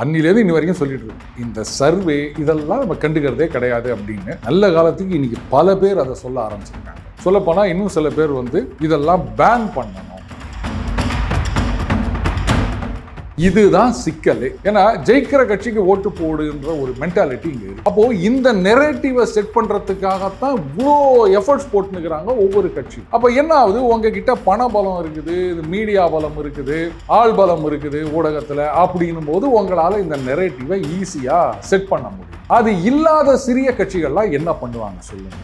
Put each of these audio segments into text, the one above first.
அன்னிலேருந்து இன்னி வரைக்கும் சொல்லிட்டு இருக்கு. இந்த சர்வே இதெல்லாம் நம்ம கண்டுக்கிறதே கிடையாது அப்படின்னு. நல்ல காலத்துக்கு இன்னைக்கு பல பேர் அதை சொல்ல ஆரம்பிச்சிருக்காங்க. சொல்லப்போனா இன்னும் சில பேர் இதெல்லாம் பேன் பண்ணணும். இதுதான் சிக்கல். ஏன்னா ஜெயிக்கிற கட்சிக்கு ஓட்டு போடுன்ற ஒரு மென்டாலிட்டி இங்க இருக்கு. அப்போ இந்த நெரேட்டிவை செட் பண்றதுக்காகத்தான் இவ்வளோ எஃபர்ட்ஸ் போட்டுக்கிறாங்க ஒவ்வொரு கட்சி. அப்ப என்ன ஆகுது, உங்ககிட்ட பண பலம் இருக்குது, மீடியா பலம் இருக்குது, ஆள் பலம் இருக்குது ஊடகத்துல அப்படின்னும் போது உங்களால இந்த நெரேட்டிவை ஈஸியா செட் பண்ண முடியும். அது இல்லாத சிறிய கட்சிகள்லாம் என்ன பண்ணுவாங்க சொல்லுங்க.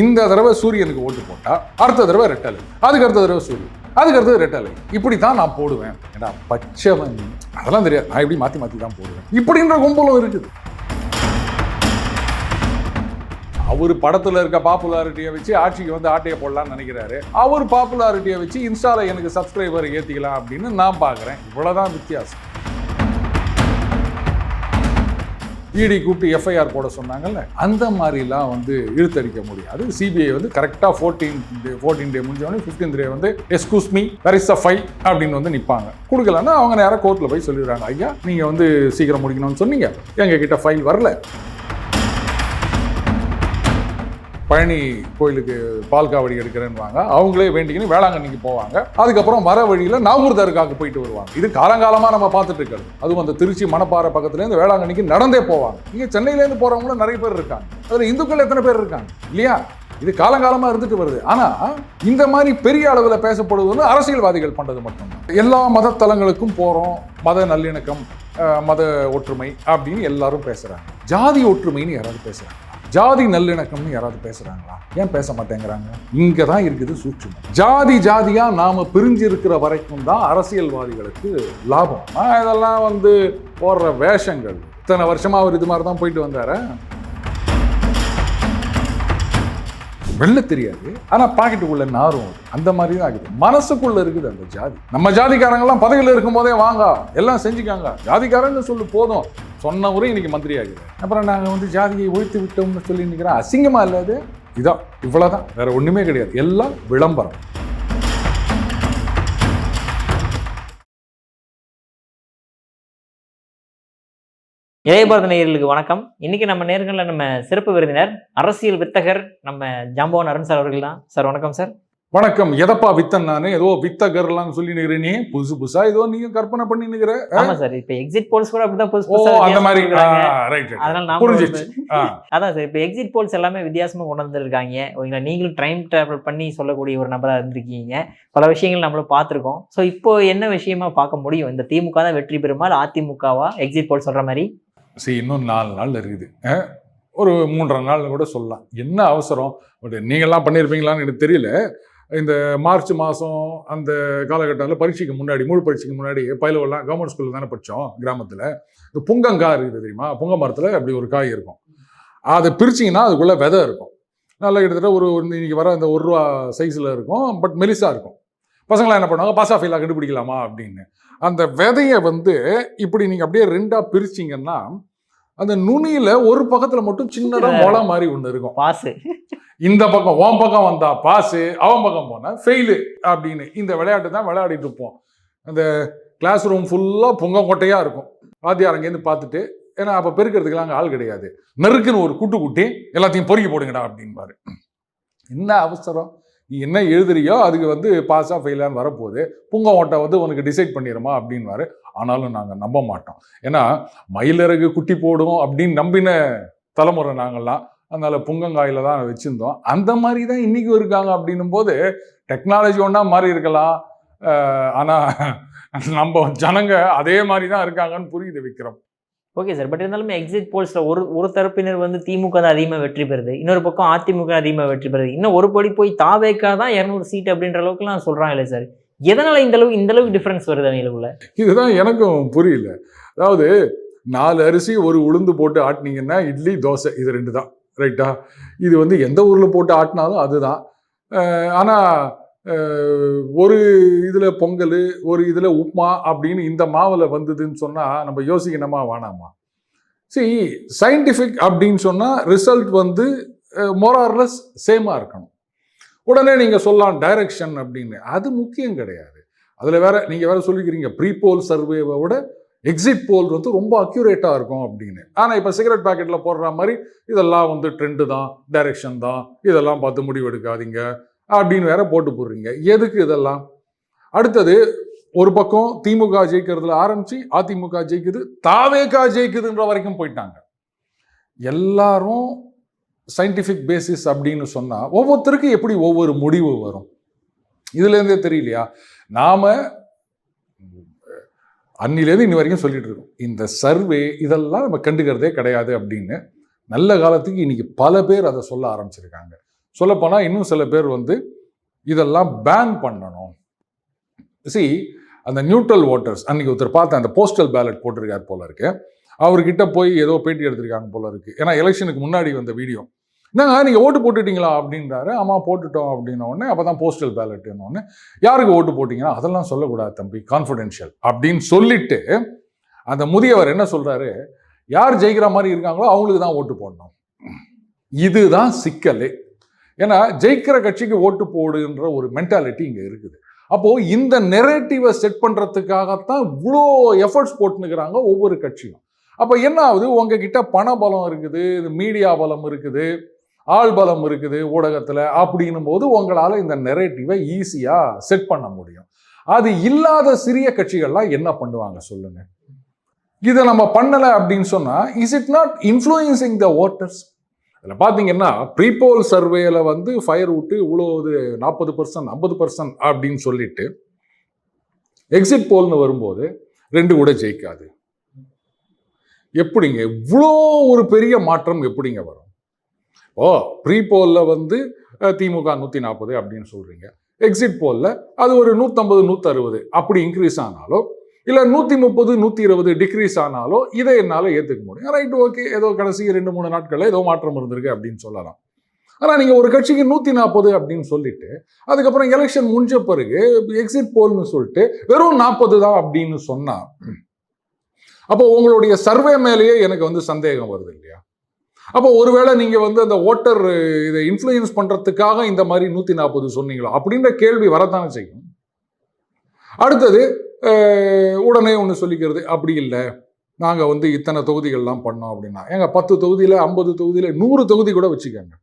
இந்த தடவை சூரியனுக்கு ஓட்டு போட்டா அடுத்த தடவை ரெட்டலை, அதுக்கு அடுத்த தடவை சூரியன், அதுக்கு அடுத்தது ரெட்டலை, இப்படித்தான் நான் போடுவேன். ஏன்னா பச்சவன் அதெல்லாம் தெரியாது, நான் இப்படி மாத்தி மாத்தி தான் போடுவேன் இப்படின்ற கும்பலும் இருக்குது. அவர் படத்துல இருக்க பாப்புலாரிட்டியை வச்சு ஆட்சிக்கு ஆட்டையை போடலாம்னு நினைக்கிறாரு. அவர் பாப்புலாரிட்டியை வச்சு இன்ஸ்டால எனக்கு சப்ஸ்கிரைபர் ஏத்திக்கலாம் அப்படின்னு நான் பாக்குறேன். இவ்வளவுதான் வித்தியாசம். இடி கூப்பிட்டு எஃப்ஐஆர் போட சொன்னாங்கல்ல, அந்த மாதிரிலாம் இழுத்தடிக்க முடியாது. சிபிஐ கரெக்டாக 14 டே முடிஞ்சவொடனே 15th day excuse me where is the file அப்படின்னு நிற்பாங்க. கொடுக்கலன்னா அவங்க நேராக கோர்ட்டில் போய் சொல்லிடுறாங்க, ஐயா நீங்கள் சீக்கிரம் முடிக்கணும்னு சொன்னீங்க, எங்ககிட்ட ஃபைல் வரல. பழனி கோயிலுக்கு பால் காவடி எடுக்கிறேன்னு அவங்களே வேண்டிக்கின்னு வேளாங்கண்ணிக்கு போவாங்க. அதுக்கப்புறம் வர வழியில் நாகூர் தர்காவுக்கு போயிட்டு வருவாங்க. இது காலங்காலமாக நம்ம பார்த்துட்டு இருக்கிறது. அதுவும் அந்த திருச்சி மணப்பாறை பக்கத்துலேருந்து வேளாங்கண்ணிக்கு நடந்தே போவாங்க. இங்கே சென்னையிலேருந்து போகிறவங்களும் நிறைய பேர் இருக்காங்க. அதில் இந்துக்கள் எத்தனை பேர் இருக்காங்க இல்லையா? இது காலங்காலமாக இருந்துட்டு வருது. ஆனால் இந்த மாதிரி பெரிய அளவில் பேசப்படுவது அரசியல்வாதிகள் பண்ணுறது மட்டும்தான். எல்லா மத தலங்களுக்கும் போகிறோம், மத நல்லிணக்கம், மத ஒற்றுமை அப்படின்னு எல்லாரும் பேசுகிறாங்க. ஜாதி ஒற்றுமைன்னு யாராவது பேசுகிறாங்க? ஜாதி நல்லிணக்கம்னு யாராவது பேசுறாங்களா? ஏன் பேச மாட்டேங்கிறாங்க? இங்க தான் இருக்குது சூட்சுமம். ஜாதி ஜாதியா நாம பிரிஞ்சு இருக்கிற வரைக்கும் தான் அரசியல்வாதிகளுக்கு லாபம். இதெல்லாம் போடுற வேஷங்கள். இத்தனை வருஷமா அவர் இது மாதிரி தான் போயிட்டு வந்தார. வெள்ள தெரியாது, ஆனா பாக்கெட்டுக்குள்ள நாரும். அந்த மாதிரி தான் இருக்குது. மனசுக்குள்ள இருக்குது அந்த ஜாதி. நம்ம ஜாதிக்காரங்கெல்லாம் பதவியில் இருக்கும் போதே வாங்க எல்லாம் செஞ்சுக்காங்க, ஜாதிக்காரங்க சொல்லு போதும் சொன்ன முறை இன்னைக்கு மந்திரி ஆகிறேன். அப்புறம் நாங்கள் ஜாதியை ஒழித்து விட்டோம்னு சொல்லி நிற்கிறோம். அசிங்கமா இல்லாது இதான், இவ்வளவுதான், வேற ஒண்ணுமே கிடையாது. எல்லாம் விளம்பரம். இளையபாரத நேயர்களுக்கு வணக்கம். இன்னைக்கு நம்ம நேர்களில் நம்ம சிறப்பு விருந்தினர் அரசியல் வித்தகர் நம்ம ஜாம்பவான் அருண் சார் அவர்கள் தான். சார் வணக்கம். சார் வணக்கம். எதப்பா வித்தன்? நானு ஏதோ வித்தகர்லாம் சொல்லி நிக்கிறேன். நீ புதுசு புதுசா ஏதோ நீங்க கற்பனை பண்ணி நிக்கிற. ஆமா சார், இப்ப எக்ஸிட் போல்ஸ் கூட அப்படிதான் அந்த மாதிரி. அதனால நாம அதான் சார், இப்ப எக்ஸிட் போல்ஸ் எல்லாமே வித்தியாசமா கொண்டு வந்திருக்காங்க. நீங்களும் டைம் டிராவல் பண்ணி சொல்லக்கூடிய ஒரு நபரா இருந்திருக்கீங்க. பல விஷயங்கள் நம்மளும் பார்த்துருக்கோம். ஸோ இப்போ என்ன விஷயமா பார்க்க முடியும்? இந்த திமுக தான் வெற்றி பெறுமா, அதிமுகவா? எக்ஸிட் போல் சொல்ற மாதிரி இன்னும் 4 நாள் இருக்குது, ஒரு 3.5 நாள் கூட சொல்லலாம். என்ன அவசரம்? பட் நீங்கள்லாம் பண்ணியிருப்பீங்களான்னு எனக்கு தெரியல. இந்த மார்ச் மாதம் அந்த காலகட்டத்தில் பரீட்சைக்கு முன்னாடி, முழு பரீட்சைக்கு முன்னாடி பயிலவெல்லாம் கவர்மெண்ட் ஸ்கூலில் தானே படித்தோம் கிராமத்தில். இந்த புங்கங்காய் இருக்குது தெரியுமா? புங்க மரத்தில் அப்படி ஒரு காய் இருக்கும். அதை பிரிச்சிங்கன்னா அதுக்குள்ளே விதை இருக்கும். நல்லா கிட்டத்தட்ட ஒரு இன்னைக்கு வர அந்த 1 ரூபா சைஸில் இருக்கும். பட் மெலிசாக இருக்கும். பசங்களாம் என்ன பண்ணுவாங்க, பாஸ் ஆஃப் ஃபெயிலாக கண்டுபிடிக்கலாமா அப்படின்னு அந்த விதையை இப்படி நீங்கள் அப்படியே 2ஆக பிரிச்சிங்கன்னா அந்த நுனியில் ஒரு பக்கத்தில் மட்டும் சின்னதாக மொளை மாதிரி ஒன்று இருக்கும். பாஸு. இந்த பக்கம் உன் பக்கம் வந்தா பாஸு, அவன் பக்கம் போனா ஃபெயிலு அப்படின்னு இந்த விளையாட்டு தான் விளையாடிட்டு இருப்போம். அந்த கிளாஸ் ரூம் ஃபுல்லாக பொங்கக்கொட்டையாக இருக்கும். வாத்தியார் அங்கேருந்து பார்த்துட்டு, ஏன்னா அப்போ பெருக்கிறதுக்கெல்லாம் அங்கே ஆள் கிடையாது, நெருக்குன்னு ஒரு கூட்டி எல்லாத்தையும் பொறுக்கி போடுங்கடா அப்படின்பாரு. என்ன அவசரம்? நீ என்ன எழுதுறியோ அதுக்கு பாஸா ஃபெயிலான்னு வரப்போகுது, புங்க ஓட்டை உனக்கு டிசைட் பண்ணிடுமா அப்படின்வாரு. ஆனாலும் நாங்கள் நம்ப மாட்டோம். ஏன்னா மயிலிறகு குட்டி போடும் அப்படின்னு நம்பின தலைமுறை நாங்கள்லாம். அதனால புங்கங்காயில தான் வச்சிருந்தோம். அந்த மாதிரி தான் இன்னைக்கும் இருக்காங்க. அப்படின்னும் போது டெக்னாலஜி ஒன்றா மாறி இருக்கலாம், ஆனால் நம்ம ஜனங்க அதே மாதிரி தான் இருக்காங்கன்னு புரியுது விக்ரம். ஓகே சார், பட் இருந்தாலுமே எக்ஸிட் போல்ஸ்ல ஒரு தரப்பினர் திமுக தான் அதிகமாக வெற்றி பெறுது, இன்னொரு பக்கம் அதிமுக அதிகமாக வெற்றி பெறுது, இன்னும் ஒரு படி போய் தாவேக்கா தான் 200 சீட் அப்படின்ற அளவுக்குலாம் சொல்றாங்க இல்லை சார்? எதனால இந்த அளவுக்கு டிஃபரன்ஸ் வருது அவங்களுக்குள்ள? இதுதான் எனக்கும் புரியல. அதாவது 4 அரிசி 1 உளுந்து போட்டு ஆட்டினீங்கன்னா இட்லி தோசை, இது 2 தான், ரைட்டா? இது எந்த ஊரில் போட்டு ஆட்டினாலும் அதுதான். ஆனால் ஒரு இதில் பொங்கல், ஒரு இதில் உப்மா அப்படின்னு இந்த மாவில் வந்ததுன்னு சொன்னால் நம்ம யோசிக்கணுமா வேணாமா? சயின்டிஃபிக் அப்படின்னு சொன்னால் ரிசல்ட் மோரார்லெஸ் சேமாக இருக்கணும். உடனே நீங்கள் சொல்லலாம் டைரக்ஷன் அப்படின்னு. அது முக்கியம் கிடையாது. அதில் வேற நீங்கள் வேற சொல்லிக்கிறீங்க ப்ரீ போல் சர்வேவை விட எக்ஸிட் போல் வந்து ரொம்ப அக்யூரேட்டாக இருக்கும் அப்படின்னு. ஆனால் இப்போ சிகரெட் பேக்கெட்டில் போடுற மாதிரி இதெல்லாம் வந்து ட்ரெண்டு தான், டைரக்ஷன் தான், இதெல்லாம் பார்த்து முடிவு எடுக்காதீங்க அப்படின்னு வேற போட்டு போடுறீங்க. எதுக்கு இதெல்லாம்? அடுத்தது ஒரு பக்கம் திமுக ஜெயிக்கிறதுல ஆரம்பிச்சு அதிமுக ஜெயிக்குது, தாவேகா ஜெயிக்குதுன்ற வரைக்கும் போயிட்டாங்க. எல்லாரும் சயின்டிஃபிக் பேசிஸ் அப்படின்னு சொன்னா ஒவ்வொருத்தருக்கும் எப்படி ஒவ்வொரு முடிவு வரும்? இதுல இருந்தே தெரியலையா? நாம அன்னிலேருந்து இன்னி வரைக்கும் சொல்லிட்டு இருக்கோம் இந்த சர்வே இதெல்லாம் நம்ம கண்டுக்கிறதே கிடையாது அப்படின்னு. நல்ல காலத்துக்கு இன்னைக்கு பல பேர் அதை சொல்ல ஆரம்பிச்சிருக்காங்க. சொல்லப்போனா இன்னும் சில பேர் வந்து இதெல்லாம் பேன் பண்ணணும். அந்த நியூட்ரல் ஓட்டர்ஸ் அன்னைக்கு ஒருத்தர் பார்த்தேன், அந்த போஸ்டல் பேலட் போட்டிருக்காரு போல இருக்கு. அவர்கிட்ட போய் ஏதோ பேட்டி எடுத்திருக்காங்க போல இருக்கு. ஏன்னா எலெக்ஷனுக்கு முன்னாடி வந்த வீடியோ. என்னங்க நீங்கள் ஓட்டு போட்டுட்டீங்களா அப்படின்றாரு. ஆமாம் போட்டுட்டோம் அப்படின்ன உடனே அப்போ தான் போஸ்டல் பேலட்னு ஒன்று. யாருக்கு ஓட்டு போட்டிங்கன்னா அதெல்லாம் சொல்லக்கூடாது தம்பி, கான்ஃபிடென்ஷியல் அப்படின்னு சொல்லிட்டு அந்த முதியவர் என்ன சொல்றாரு, யார் ஜெயிக்கிற மாதிரி இருக்காங்களோ அவங்களுக்கு தான் ஓட்டு போடணும். இதுதான் சிக்கலே. ஏன்னா ஜெயிக்கிற கட்சிக்கு ஓட்டு போடுன்ற ஒரு மென்டாலிட்டி இங்கே இருக்குது. அப்போ இந்த நெரேட்டிவை செட் பண்றதுக்காகத்தான் இவ்வளோ எஃபர்ட்ஸ் போட்டுனுக்கிறாங்க ஒவ்வொரு கட்சியும். அப்போ என்ன ஆகுது, உங்ககிட்ட பண பலம் இருக்குது, மீடியா பலம் இருக்குது, ஆள் பலம் இருக்குது ஊடகத்தில் அப்படின்னும் போது உங்களால் இந்த நெரேட்டிவை ஈஸியாக செட் பண்ண முடியும். அது இல்லாத சிறிய கட்சிகள்லாம் என்ன பண்ணுவாங்க சொல்லுங்க? இதை நம்ம பண்ணலை அப்படின்னு சொன்னால் is it not influencing the voters? அதில் பார்த்தீங்கன்னா ப்ரீபோல் சர்வேல வந்து ஃபயர் விட்டு இவ்வளோ 40% 50% அப்படின்னு சொல்லிட்டு எக்ஸிட் போல்னு வரும்போது 2 கூட ஜெயிக்காது. எப்படிங்க இவ்வளோ ஒரு பெரிய மாற்றம் எப்படிங்க வரும்? ப்ரீபோல்ல வந்து திமுக 140 அப்படின்னு சொல்றீங்க, எக்ஸிட் போல்ல அது ஒரு 150 160 அப்படி இன்க்ரீஸ் ஆனாலோ இல்லை 130 120 டிக்ரீஸ் ஆனாலோ இதை என்னால் ஏற்றுக்க முடியும். ரைட், ஓகே, ஏதோ கடைசி 2-3 நாட்களில் ஏதோ மாற்றம் இருந்திருக்கு அப்படின்னு சொல்லலாம். ஆனால் நீங்கள் ஒரு கட்சிக்கு 140 அப்படின்னு சொல்லிட்டு அதுக்கப்புறம் எலெக்ஷன் முடிஞ்ச பிறகு எக்ஸிட் போல்னு சொல்லிட்டு வெறும் 40 தான் அப்படின்னு சொன்னா அப்போ உங்களுடைய சர்வே மேலேயே எனக்கு வந்து சந்தேகம் வருது இல்லையா? அப்போ ஒருவேளை நீங்கள் வந்து அந்த ஓட்டர் இதை இன்ஃப்ளூயன்ஸ் பண்ணுறதுக்காக இந்த மாதிரி 140 சொன்னீங்களோ அப்படின்ற கேள்வி வரத்தானே செய்யும். அடுத்தது உடனே ஒன்று சொல்லிக்கிறது, அப்படி இல்லை நாங்கள் வந்து இத்தனை தொகுதிகள்லாம் பண்ணோம் அப்படின்னா, எங்க 10 தொகுதியில் 50 தொகுதியில் 100 தொகுதி கூட வச்சுக்கோங்க.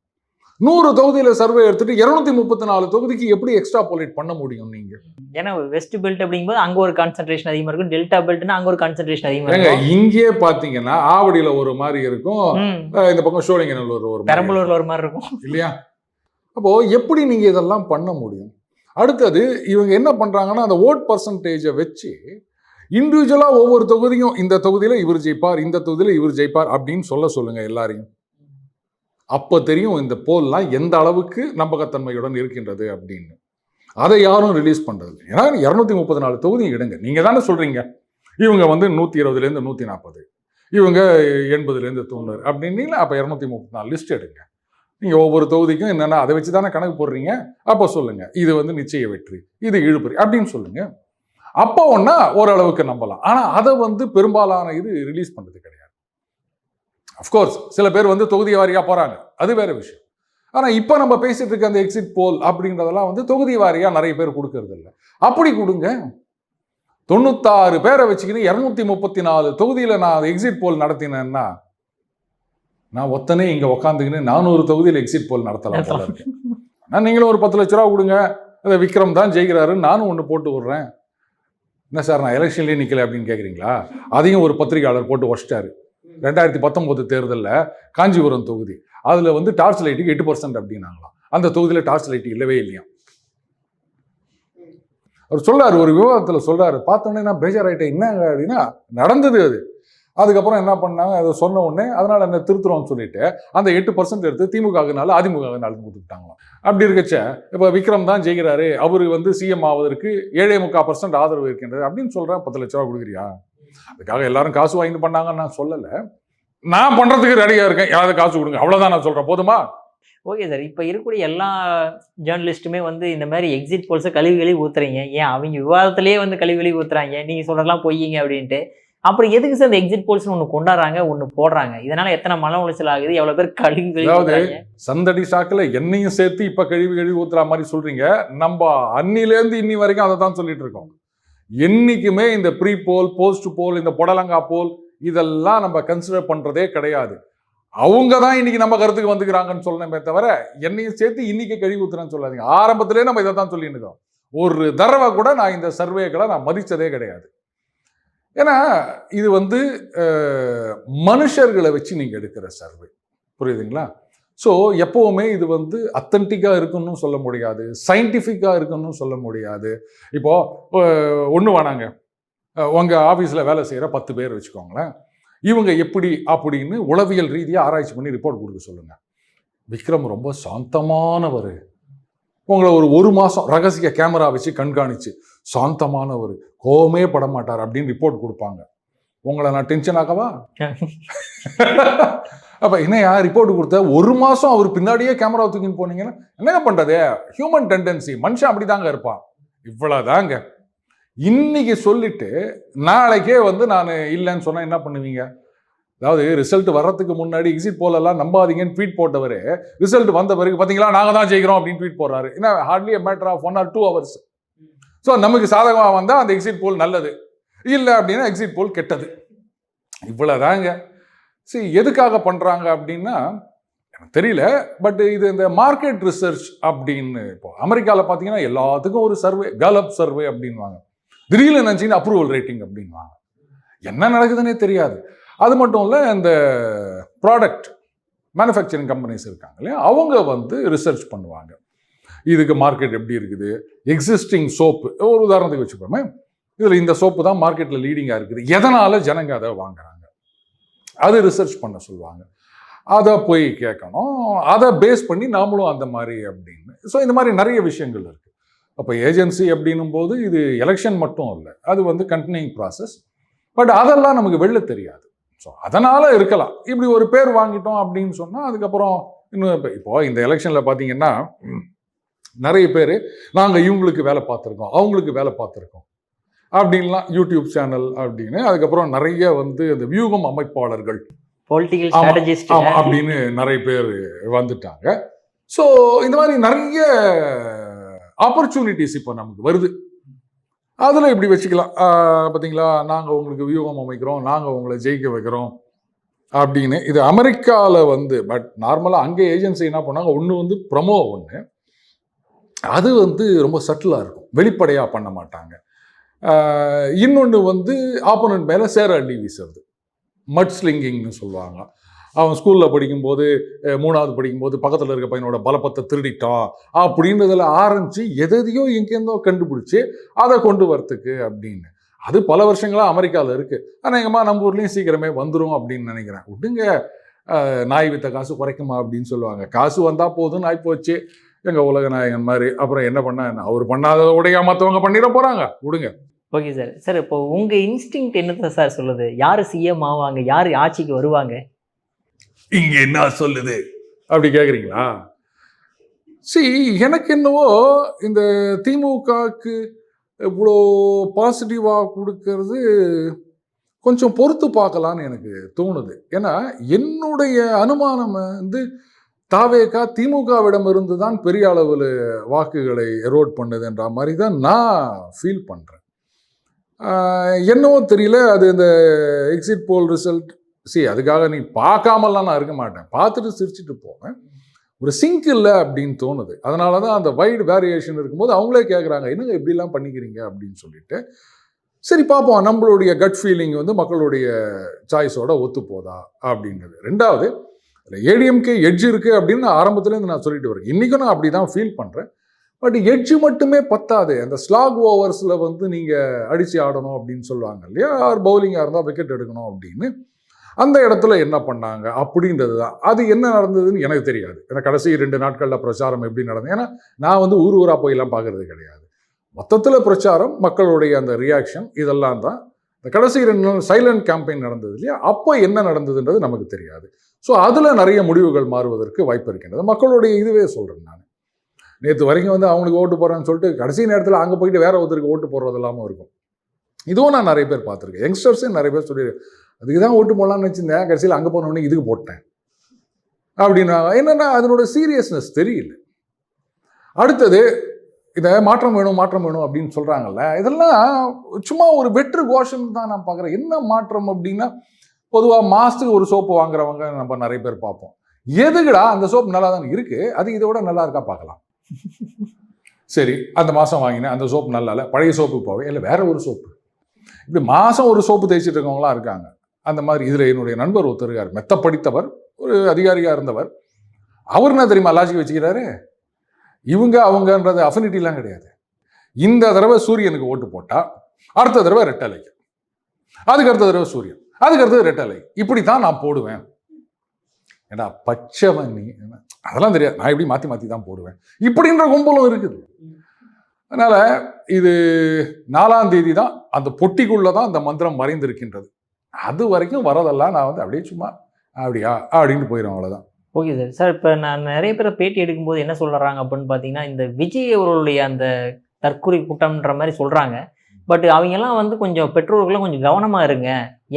100 தொகுதியில் சர்வே எடுத்துட்டு 234 தொகுதிக்கு எப்படி எக்ஸ்ட்ரா போலேட் பண்ண முடியும் நீங்க? ஏன்னா வெஸ்ட் பெல்ட் அப்படிங்கும்போது அங்க ஒரு கான்சென்ட்ரேஷன் அதிகமா இருக்கும், டெல்டா பெல்ட்னா அங்க ஒரு கான்சென்ட்ரேஷன் அதிகமா இருக்கும். இங்கே பாத்தீங்கன்னா ஆவடியில ஒரு மாதிரி இருக்கும், இந்த பக்கம் சோழிங்கநல்லூர் ஒரு பெரம்பலூர்ல ஒரு மாதிரி இருக்கும் இல்லையா? அப்போ எப்படி நீங்க இதெல்லாம் பண்ண முடியும்? அடுத்தது இவங்க என்ன பண்றாங்கன்னா அந்த ஓட் பர்சன்டேஜை வச்சு இண்டிவிஜுவலா ஒவ்வொரு தொகுதியும் இந்த தொகுதியில இவர் ஜெயிப்பார், இந்த தொகுதியில இவர் ஜெயிப்பார் அப்படின்னு சொல்லுங்க எல்லாரையும். அப்போ தெரியும் இந்த போல்லாம் எந்த அளவுக்கு நம்பகத்தன்மையுடன் இருக்கின்றது அப்படின்னு. அதை யாரும் ரிலீஸ் பண்றது. ஏன்னா 234 தொகுதி எடுங்க, நீங்க தானே சொல்றீங்க இவங்க வந்து 120 140, இவங்க 80 90 அப்படின்னீங்களா? அப்போ 234 லிஸ்ட் எடுங்க. நீங்க ஒவ்வொரு தொகுதிக்கும் என்னன்னா அதை வச்சு தானே கணக்கு போடுறீங்க. அப்போ சொல்லுங்க இது வந்து நிச்சய வெற்றி, இது இழுபறி அப்படின்னு சொல்லுங்க. அப்போ ஒன்னா ஓரளவுக்கு நம்பலாம். ஆனா அதை வந்து பெரும்பாலான இது ரிலீஸ் பண்றது கிடையாது. அஃப்கோர்ஸ் சில பேர் வந்து தொகுதி வாரியா போறாங்க, அது வேற விஷயம். ஆனா இப்ப நம்ம பேசிட்டு இருக்க அந்த எக்ஸிட் போல் அப்படின்றதெல்லாம் வந்து தொகுதி வாரியா நிறைய பேர் கொடுக்கறது இல்லை. அப்படி கொடுங்க. 96 பேரை வச்சுக்கிட்டு 234 தொகுதியில நான் எக்ஸிட் போல் நடத்தினேன்னா நான் ஒத்தனே இங்க உக்காந்துக்கின்னு 400 தொகுதியில் எக்ஸிட் போல் நடத்தலாம் போல இருக்கு. நான் நீங்களும் ஒரு 10 லட்ச ரூபா கொடுங்க, அதை விக்ரம் தான் ஜெயிக்கிறாரு, நானும் ஒன்று போட்டு விடுறேன். என்ன சார் நான் எலெக்ஷன்லேயே நிற்கல அப்படின்னு கேட்குறீங்களா? அதையும் ஒரு பத்திரிகையாளர் போட்டு வச்சிட்டாரு. 2019 தேர்தலில் காஞ்சிபுரம் தொகுதி அதில் வந்து டார்ச் லைட்டுக்கு 8% அப்படின்னாங்களாம். அந்த தொகுதியில் டார்ச் லைட்டு இல்லவே இல்லையா. அவர் சொல்றாரு, ஒரு விவாதத்தில் சொல்றாரு, பார்த்தோன்னே நான் பேஜாராயிட்டேன். என்னங்க அப்படின்னா நடந்தது அது. அதுக்கப்புறம் என்ன பண்ணாங்க, அதை சொன்ன உடனே அதனால என்ன திருத்துறோம்னு சொல்லிட்டு அந்த 8% எடுத்து திமுகனால அதிமுகனால கொடுத்துட்டாங்களாம். அப்படி இருக்கச்ச இப்போ விக்ரம் தான் ஜெயிக்கிறாரு, அவரு வந்து சிஎம் ஆவதற்கு 7.25% ஆதரவு இருக்கின்றது அப்படின்னு சொல்றேன். 10 லட்ச ரூபா கொடுக்குறியா? அதுக்காக எல்லாரும் காசு வாங்கிட்டு பண்ணாங்கன்னு நான் சொல்லலை. நான் பண்றதுக்கு ரெடியா இருக்கேன், யாராவது காசு கொடுங்க, அவ்வளவுதான் நான் சொல்றேன். போதுமா? Okay sir. இப்போ இருக்கக்கூடிய எல்லா ஜேர்னலிஸ்ட்டுமே வந்து இந்த மாதிரி எக்ஸிட் போல்ஸை கழுவி ஊத்துறீங்க. ஏன் அவங்க விவாதத்திலேயே வந்து கழுவி ஊத்துறாங்க, நீங்க சொல்றதெல்லாம் பொய்யுங்க அப்படின்ட்டு. அப்புறம் எதுக்கு சார் இந்த எக்ஸிட் போல்ஸ் ஒன்று கொண்டாடுறாங்க, ஒன்று போடுறாங்க? இதனால எத்தனை மன உளைச்சல் ஆகுது, எவ்வளவு பேர் கழுவி ஊத்துறாங்க. சந்தடி சாக்குல என்னையும் சேர்த்து இப்ப கழுவி ஊத்துற மாதிரி சொல்றீங்க. நம்ம அன்னிலேருந்து இன்னி வரைக்கும் அதை தான் சொல்லிட்டு இருக்கோம். என்னைக்குமே இந்த ப்ரீ போல், போஸ்ட் போல், இந்த புடலங்கா போல் இதெல்லாம் நம்ம கன்சிடர் பண்றதே கிடையாது. அவங்க தான் இன்னைக்கு நம்ம கருத்துக்கு வந்துக்கிறாங்கன்னு சொல்லணுமே தவிர என்னையும் சேர்த்து இன்னைக்கு கழிவு ஊத்துறேன்னு சொல்லாதீங்க. ஆரம்பத்திலே நம்ம இதை தான் சொல்லிட்டு இருக்கோம். ஒரு தடவை கூட நான் இந்த சர்வேக்களை நான் மதிச்சதே கிடையாது. ஏன்னா இது வந்து மனுஷர்களை வச்சு நீங்க எடுக்கிற சர்வே, புரியுதுங்களா? ஸோ எப்பவுமே இது வந்து அத்தன்டிக்காக இருக்குன்னு சொல்ல முடியாது, சயின்டிஃபிக்காக இருக்குன்னு சொல்ல முடியாது. இப்போ ஒன்று வேணாங்க, உங்கள் ஆஃபீஸில் வேலை செய்கிற 10 பேர் வச்சுக்கோங்களேன், இவங்க எப்படி அப்படின்னு உளவியல் ரீதியாக ஆராய்ச்சி பண்ணி ரிப்போர்ட் கொடுக்க சொல்லுங்க. விக்ரம் ரொம்ப சாந்தமானவர், உங்களை ஒரு மாதம் ரகசிய கேமரா வச்சு கண்காணிச்சு சாந்தமானவர், கோவமே பட மாட்டார் அப்படின்னு ரிப்போர்ட் கொடுப்பாங்க. உங்களை நான் டென்ஷன் ஆகவா? அப்ப என்னையா ரிப்போர்ட் கொடுத்த 1 மாசம் அவர் பின்னாடியே கேமரா தூக்கின்னு போனீங்கன்னா என்ன பண்றது? ஹியூமன் டெண்டன்சி, மனுஷன் அப்படிதாங்க இருப்பான். இவ்வளவுதாங்க. இன்னைக்கு சொல்லிட்டு நாளைக்கே வந்து நான் இல்லைன்னு சொன்னா என்ன பண்ணுவீங்க? அதாவது ரிசல்ட் வர்றதுக்கு முன்னாடி எக்ஸிட் போல் எல்லாம் நம்பாதீங்கன்னு ட்வீட் போட்டவர் ரிசல்ட் வந்த பிறகு பார்த்தீங்களா நாங்க தான் ஜெயிக்கிறோம் அப்படின்னு ட்வீட் போடுறாரு. ஏன்னா hardly matter of 1 or 2 hours. So நமக்கு சாதகமாக வந்தால் அந்த எக்ஸிட் போல் நல்லது, இல்லை அப்படின்னா எக்ஸிட் போல் கெட்டது. இவ்வளோதாங்க. சரி, எதுக்காக பண்ணுறாங்க அப்படின்னா எனக்கு தெரியல. பட் இது இந்த மார்க்கெட் ரிசர்ச் அப்படின்னு இப்போ அமெரிக்காவில் பார்த்தீங்கன்னா எல்லாத்துக்கும் ஒரு சர்வே, கலப் சர்வே அப்படின்வாங்க. திடீர்னு நினச்சிங்கன்னா அப்ரூவல் ரேட்டிங் அப்படின்வாங்க. என்ன நடக்குதுன்னே தெரியாது. அது மட்டும் இல்லை, இந்த ப்ராடக்ட் மேனுஃபேக்சரிங் கம்பெனிஸ் இருக்காங்க இல்லையா, அவங்க வந்து ரிசர்ச் பண்ணுவாங்க. இதுக்கு மார்க்கெட் எப்படி இருக்குது, எக்ஸிஸ்டிங் சோப்பு ஒரு உதாரணத்துக்கு வச்சுப்போமே, இதில் இந்த சோப்பு தான் மார்க்கெட்டில் லீடிங்காக இருக்குது, எதனால் ஜனங்க அதை வாங்குறாங்க, அது ரிசர்ச் பண்ண சொல்லுவாங்க. அதை போய் கேட்கணும், அதை பேஸ் பண்ணி நாமளும் அந்த மாதிரி அப்படின்னு. ஸோ இந்த மாதிரி நிறைய விஷயங்கள் இருக்குது. அப்போ ஏஜென்சி அப்படின்னும் போது இது எலெக்ஷன் மட்டும் இல்லை, அது வந்து கண்டினியூங் ப்ராசஸ். பட் அதெல்லாம் நமக்கு வெளில தெரியாது. ஸோ அதனால் இருக்கலாம். இப்படி ஒரு பேர் வாங்கிட்டோம் அப்படின்னு சொன்னால் அதுக்கப்புறம் இன்னும் இப்போ இந்த எலெக்ஷனில் பார்த்தீங்கன்னா நிறைய பேர் நாங்கள் இவங்களுக்கு வேலை பார்த்துருக்கோம், அவங்களுக்கு வேலை பார்த்துருக்கோம் அப்படின்லாம் யூடியூப் சேனல் அப்படின்னு, அதுக்கப்புறம் நிறைய வந்து இந்த வியூகம் அமைப்பாளர்கள் அப்படின்னு நிறைய பேர் வந்துட்டாங்க. ஸோ இந்த மாதிரி நிறைய ஆப்பர்ச்சுனிட்டிஸ் இப்போ நமக்கு வருது. அதில் இப்படி வச்சுக்கலாம், பார்த்தீங்களா நாங்கள் உங்களுக்கு வியூகம் அமைக்கிறோம், நாங்கள் உங்களை ஜெயிக்க வைக்கிறோம் அப்படின்னு. இது அமெரிக்காவில் வந்து, பட் நார்மலாக அங்கே ஏஜென்சி என்ன பண்ணாங்க, ஒன்று வந்து ப்ரமோ, ஒன்று அது வந்து ரொம்ப சட்டிலாக இருக்கும், வெளிப்படையாக பண்ண மாட்டாங்க. இன்னொன்று வந்து ஆப்போனன்ட் மேலே சேர அள்ளி வீசுறது, மட் ஸ்லிங்கிங்னு சொல்லுவாங்க. அவன் ஸ்கூலில் படிக்கும்போது 3வது படிக்கும்போது பக்கத்தில் இருக்க பையனோட பலப்பத்தை திருடிட்டான் அப்படின்றதில் ஆரம்பித்து எதையோ எங்கேருந்தோ கண்டுபிடிச்சி அதை கொண்டு வரத்துக்கு அப்படின்னு. அது பல வருஷங்களாக அமெரிக்காவில் இருக்குது. அநேகமாக நம்ம ஊர்லேயும் சீக்கிரமே வந்துடும் அப்படின்னு நினைக்கிறேன். விட்டுங்க, நாய் வித்த காசு குறைக்குமா அப்படின்னு சொல்லுவாங்க. காசு வந்தால் போதும், நாய் போச்சு எங்கள் உலக நாயகன் மாதிரி. அப்புறம் என்ன பண்ண, அவர் பண்ணாத உடையா மற்றவங்க பண்ணிட போகிறாங்க, விடுங்க. Okay sir. சார் இப்போ உங்கள் இன்ஸ்டிங் என்னத்தை சார் சொல்லுது? யார் சிஎம் ஆவாங்க, யார் ஆட்சிக்கு வருவாங்க, இங்கே என்ன சொல்லுது அப்படி கேட்குறீங்களா? சரி, எனக்கு என்னவோ இந்த திமுகவுக்கு இவ்வளோ பாசிட்டிவாக கொடுக்கறது கொஞ்சம் பொறுத்து பார்க்கலான்னு எனக்கு தோணுது. ஏன்னா என்னுடைய அனுமானம் வந்து தாவேகா திமுகவிடம் இருந்து தான் பெரிய அளவில் வாக்குகளை எரோட் பண்ணுதுன்ற மாதிரி தான் நான் ஃபீல் பண்ணுறேன். என்னவோ தெரியல, அது இந்த எக்ஸிட் போல் ரிசல்ட், அதுக்காக நீ பார்க்காமலாம் நான் இருக்க மாட்டேன், பார்த்துட்டு சிரிச்சுட்டு போவேன். ஒரு சிங்க் இல்லை அப்படின்னு தோணுது. அதனால தான் அந்த வைடு வேரியேஷன் இருக்கும்போது அவங்களே கேட்குறாங்க, என்னங்க இப்படிலாம் பண்ணிக்கிறீங்க அப்படின்னு சொல்லிட்டு. சரி பார்ப்போம், நம்மளுடைய கட் ஃபீலிங் வந்து மக்களுடைய சாய்ஸோட ஒத்து போதா அப்படின்றது. ரெண்டாவது, ஏடிஎம்கே எட்ஜ் இருக்குது அப்படின்னு ஆரம்பத்துலேருந்து நான் சொல்லிட்டு வரேன். இன்றைக்கும் நான் அப்படி தான் ஃபீல் பண்ணுறேன். பட் எட்ஜு மட்டுமே பத்தாது. அந்த ஸ்லாக் ஓவர்ஸில் வந்து நீங்கள் அடித்து ஆடணும் அப்படின்னு சொல்லுவாங்க இல்லையா, பவுலிங்காக இருந்தால் விக்கெட் எடுக்கணும் அப்படின்னு. அந்த இடத்துல என்ன பண்ணாங்க அப்படின்றது தான். அது என்ன நடந்ததுன்னு எனக்கு தெரியாது. ஏன்னா கடைசி 2 நாட்களில் பிரச்சாரம் எப்படி நடந்தது, ஏன்னா நான் வந்து ஊர் ஊராக போயெல்லாம் பார்க்கறது கிடையாது. மொத்தத்தில் பிரச்சாரம், மக்களுடைய அந்த ரியாக்ஷன், இதெல்லாம் தான். இந்த கடைசி 2 நாள் சைலண்ட் கேம்பெயின் நடந்தது இல்லையா, அப்போ என்ன நடந்ததுன்றது நமக்கு தெரியாது. ஸோ அதில் நிறைய முடிவுகள் மாறுவதற்கு வாய்ப்பு இருக்கின்றது. மக்களுடைய இதுவே சொல்கிறேன் நான். நேற்று வரைக்கும் வந்து அவங்களுக்கு ஓட்டு போடுறேன்னு சொல்லிட்டு கடைசி நேரத்தில் அங்கே போயிட்டு வேற ஒருத்தருக்கு ஓட்டு போடுறது இல்லாமல் இருக்கும். இதுவும் நான் நிறைய பேர் பார்த்துருக்கேன். யங்ஸ்டர்ஸே நிறைய பேர் சொல்லி அதுக்கு தான் ஓட்டு போடலாம்னு வச்சுருந்தேன், கடைசியில் அங்கே போனோடனே இதுக்கு போட்டேன் அப்படின்னா என்னென்னா அதனோட சீரியஸ்னஸ் தெரியல. அடுத்தது, இதை மாற்றம் வேணும் அப்படின்னு சொல்றாங்கல்ல, இதெல்லாம் சும்மா ஒரு வெற்று கோஷம் தான் நான் பார்க்குறேன். என்ன மாற்றம் அப்படின்னா, பொதுவாக மாசத்துக்கு ஒரு சோப்பு வாங்குறவங்க நம்ம நிறைய பேர் பார்ப்போம். எதுக்குடா அந்த சோப்பு நல்லா தான் இருக்கு, அது இதை விட நல்லா இருக்கா பார்க்கலாம். சரி, அந்த மாதம் வாங்கினேன், அந்த சோப்பு நல்லா இல்லை, பழைய சோப்பு போவே இல்லை, வேற ஒரு சோப்பு. இப்படி மாதம் ஒரு சோப்பு தேய்ச்சிட்டு இருக்கவங்களாம் இருக்காங்க. அந்த மாதிரி இதில் என்னுடைய நண்பர் ஒருத்தர் இருக்கார், மெத்த படித்தவர், ஒரு அதிகாரியாக இருந்தவர். அவர் என்ன தெரியுமா லாஜிக் வச்சுக்கிறாரு, இவங்க அவங்கன்றது அஃபினிட்டிலாம் கிடையாது. இந்த தடவை சூரியனுக்கு ஓட்டு போட்டா அடுத்த தடவை ரெட்டலை, அதுக்கு அடுத்த தடவை சூரியன், அதுக்கு அடுத்தது ரெட்டலை, இப்படி தான் நான் போடுவேன். ஏன்னா பச்சைவன் நீ, அதெல்லாம் தெரியாது, நான் எப்படி மாற்றி மாற்றி தான் போடுவேன் இப்படின்ற கும்பலும் இருக்குது. அதனால இது 4ஆம் தேதி தான் அந்த பொட்டிக்குள்ள தான் அந்த மந்திரம் மறைந்திருக்கின்றது. அது வரைக்கும் வரதெல்லாம் நான் வந்து அப்படியே சும்மா அப்படியா அப்படின்னு போயிடும், அவ்வளோதான். Okay sir. சார் இப்போ நான் நிறைய பேரை பேட்டி எடுக்கும்போது என்ன சொல்கிறாங்க அப்படின்னு பார்த்தீங்கன்னா, இந்த விஜய் அவர்களுடைய அந்த தற்கொலை கூட்டம்ன்ற மாதிரி சொல்கிறாங்க. பட் அவங்கெல்லாம் வந்து கொஞ்சம் பெற்றோர்களும் கொஞ்சம் கவனமாக இருங்க.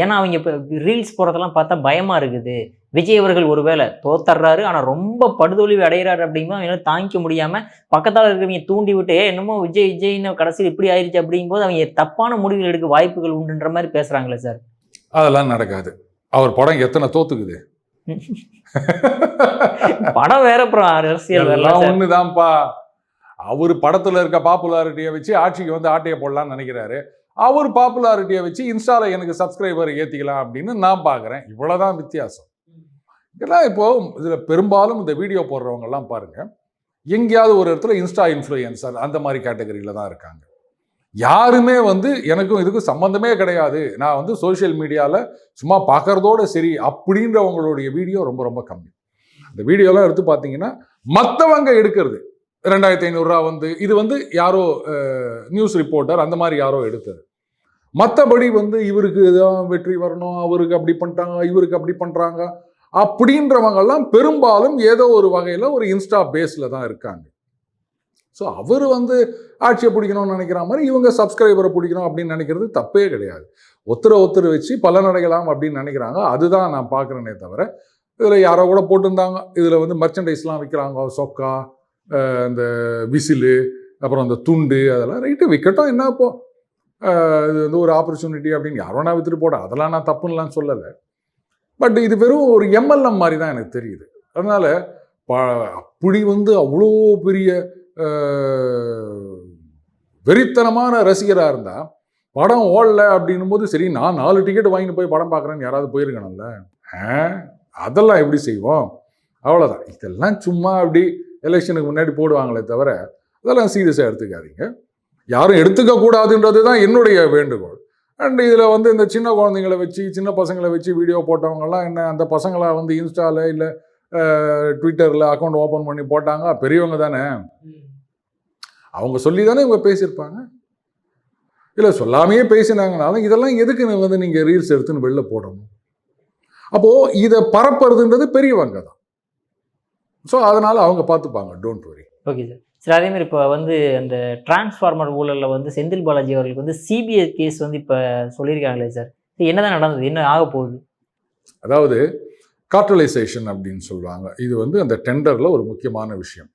ஏன்னா அவங்க இப்போ ரீல்ஸ் போகிறதெல்லாம் பார்த்தா பயமாக இருக்குது. விஜய் அவர்கள் ஒருவேளை தோத்தர்றாரு, ஆனால் ரொம்ப படுதோல்வி அடைகிறாரு அப்படிங்கும்போது அவங்களால தாங்கிக்க முடியாமல் பக்கத்தால் இருக்கிறவங்க தூண்டி விட்டு என்னமோ விஜய் விஜய்னு கடைசியில் இப்படி ஆயிடுச்சு அப்படிங்கும்போது அவங்க தப்பான முடிவுகள் எடுக்க வாய்ப்புகள் உண்டுன்ற மாதிரி பேசுகிறாங்களே சார். அதெல்லாம் நடக்காது. அவர் படம் எத்தனை தோத்துக்குது, படம் வேற, அப்புறம் அரசியல் எல்லாம் ஒண்ணுதான்ப்பா. அவரு படத்துல இருக்க பாப்புலாரிட்டியை வச்சு ஆட்சிக்கு வந்து ஆட்டையை போடலாம்னு நினைக்கிறாரு. அவர் பாப்புலாரிட்டியை வச்சு இன்ஸ்டால எனக்கு சப்ஸ்கிரைபர் ஏத்திக்கலாம் அப்படின்னு நான் பாக்குறேன். இவ்வளவுதான் வித்தியாசம். இதெல்லாம் இப்போ இதுல பெரும்பாலும் இந்த வீடியோ போடுறவங்க எல்லாம் பாருங்க, எங்கேயாவது ஒரு இடத்துல இன்ஸ்டா இன்ஃப்ளூயன்சர் அந்த மாதிரி கேட்டகரியில தான் இருக்காங்க. யாருமே வந்து எனக்கும் இதுக்கும் சம்பந்தமே கிடையாது, நான் வந்து சோசியல் மீடியாவில் சும்மா பார்க்கறதோட சரி அப்படின்றவங்களுடைய வீடியோ ரொம்ப ரொம்ப கம்மி. அந்த வீடியோலாம் எடுத்து பார்த்தீங்கன்னா மற்றவங்க எடுக்கிறது 2500 ரூபா வந்து இது வந்து யாரோ நியூஸ் ரிப்போர்ட்டர் அந்த மாதிரி யாரோ எடுத்தது. மற்றபடி வந்து இவருக்கு தான் வெற்றி வரணும், அவருக்கு அப்படி பண்ணிட்டாங்க, இவருக்கு அப்படி பண்ணுறாங்க அப்படின்றவங்கெல்லாம் பெரும்பாலும் ஏதோ ஒரு வகையில் ஒரு இன்ஸ்டா பேஸில் தான் இருக்காங்க. ஸோ அவர் வந்து ஆட்சியை பிடிக்கணும்னு நினைக்கிற மாதிரி இவங்க சப்ஸ்கிரைபரை பிடிக்கணும் அப்படின்னு நினைக்கிறது தப்பே கிடையாது. ஒருத்தரை வச்சு பலனடையலாம் அப்படின்னு நினைக்கிறாங்க. அதுதான் நான் பார்க்குறேனே தவிர, இதில் யாரோ கூட போட்டிருந்தாங்க, இதில் வந்து மர்ச்சன்டைஸ்லாம் விற்கிறாங்க, சொக்கா, இந்த விசிலு, அப்புறம் அந்த துண்டு, அதெல்லாம் ரைட்டு விற்கட்டும், என்ன இப்போ இது வந்து ஒரு ஆப்பர்ச்சுனிட்டி அப்படின்னு யாரோ நான் விற்றுட்டு போட, அதெல்லாம் நான் தப்புன்னெலாம் சொல்லலை. பட் இது வெறும் ஒரு எம்எல்எம் மாதிரி தான் எனக்கு தெரியுது. அதனால் அப்படி வந்து அவ்வளோ பெரிய வெறித்தனமான ரசிகராக இருந்தால் படம் ஓடல அப்படின்னும் போது சரி நான் 4 டிக்கெட் வாங்கிட்டு போய் படம் பார்க்குறேன்னு யாராவது போயிருக்கணும்ல. அதெல்லாம் எப்படி செய்வோம், அவ்வளோதான். இதெல்லாம் சும்மா அப்படி எலெக்ஷனுக்கு முன்னாடி போடுவாங்களே தவிர அதெல்லாம் சீரியஸாக எடுத்துக்காதீங்க. யாரும் எடுத்துக்க கூடாதுன்றது தான் என்னுடைய வேண்டுகோள். அண்ட் இதில் வந்து இந்த சின்ன குழந்தைங்களை வச்சு சின்ன பசங்களை வச்சு வீடியோ போட்டவங்கலாம் என்ன, அந்த பசங்களை வந்து இன்ஸ்டாவில் இல்லை ட்விட்டரில் அக்கௌண்ட் ஓப்பன் பண்ணி போட்டாங்க, பெரியவங்க தானே, அவங்க சொல்லி தானே இவங்க பேசியிருப்பாங்க. இல்லை சொல்லாமையே பேசினாங்கனாலும் இதெல்லாம் எதுக்கு வந்து நீங்கள் ரீல்ஸ் எடுத்துன்னு வெளில போடணும்? அப்போது இதை பரப்புறதுன்றது பெரியவங்க தான். ஸோ அதனால் அவங்க பார்த்துப்பாங்க, don't worry. Okay sir. Sir அதே மாதிரி இப்போ வந்து அந்த டிரான்ஸ்ஃபார்மர் ஊழலில் வந்து செந்தில் பாலாஜி அவர்களுக்கு வந்து சிபிஐ கேஸ் வந்து இப்போ சொல்லியிருக்காங்களே சார், என்னதான் நடந்தது, என்ன ஆக போகுது? அதாவது கார்ட்டலைசேஷன் அப்படின்னு சொல்லுவாங்க. இது வந்து அந்த டெண்டரில் ஒரு முக்கியமான விஷயம்.